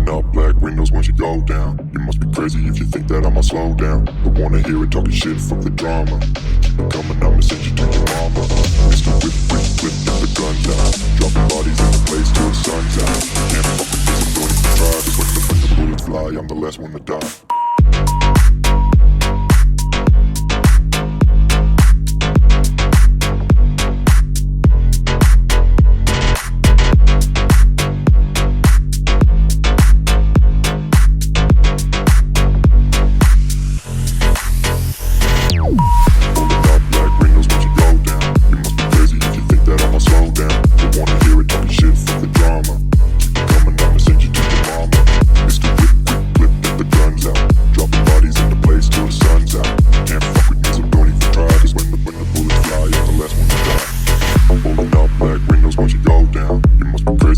Rolling up black windows once you go down. You must be crazy if you think that I'ma slow down. Don't wanna hear it talking shit, fuck the drama. Keep it coming, I'ma send you to your mama. Mr. Whip, quick, flip, get the guns out. Dropping bodies in the place till the sun's out. Can't fuck with this, I'm going to try. Cause when the bullets fly, I'm the last one to die.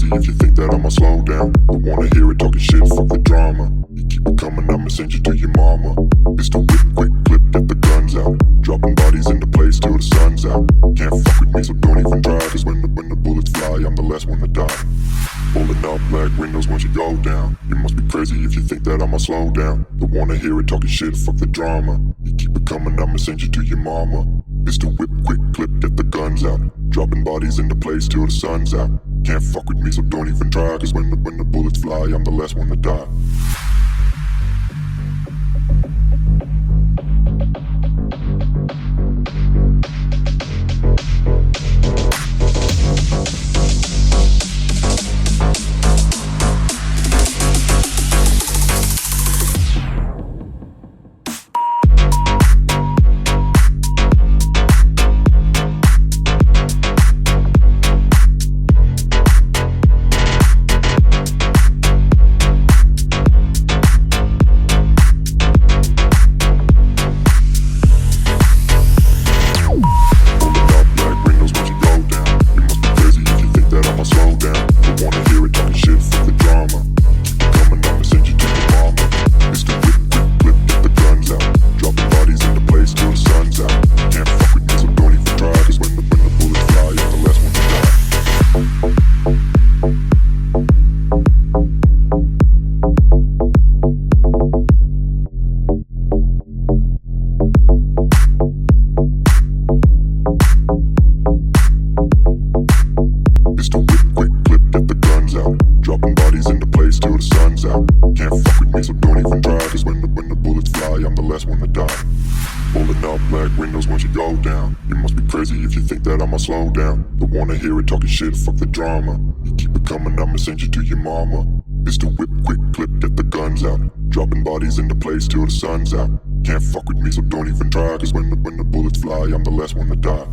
If you think that I'ma slow down, don't wanna hear it talking shit, fuck the drama. You keep it coming, I'ma send you to your mama. It's the whip, quick clip, get the guns out. Dropping bodies into place till the sun's out. Can't fuck with me, so don't even try. Cause when the bullets fly, I'm the last one to die. Rolling up black windows once you go down. You must be crazy if you think that I'ma slow down. Don't wanna hear it talking shit, fuck the drama. You keep it coming, I'ma send you to your mama. It's the whip, quick clip, get the guns out. Dropping bodies into place till the sun's out. Can't fuck with me, so don't even try. Cause when the bullets fly, I'm the last one to die. Slow down, don't wanna hear it talking shit, fuck the drama. You keep it coming, I'ma send you to your mama. It's the whip, quick clip, get the guns out. Dropping bodies into place till the sun's out. Can't fuck with me, so don't even try. Cause when the bullets fly, I'm the last one to die.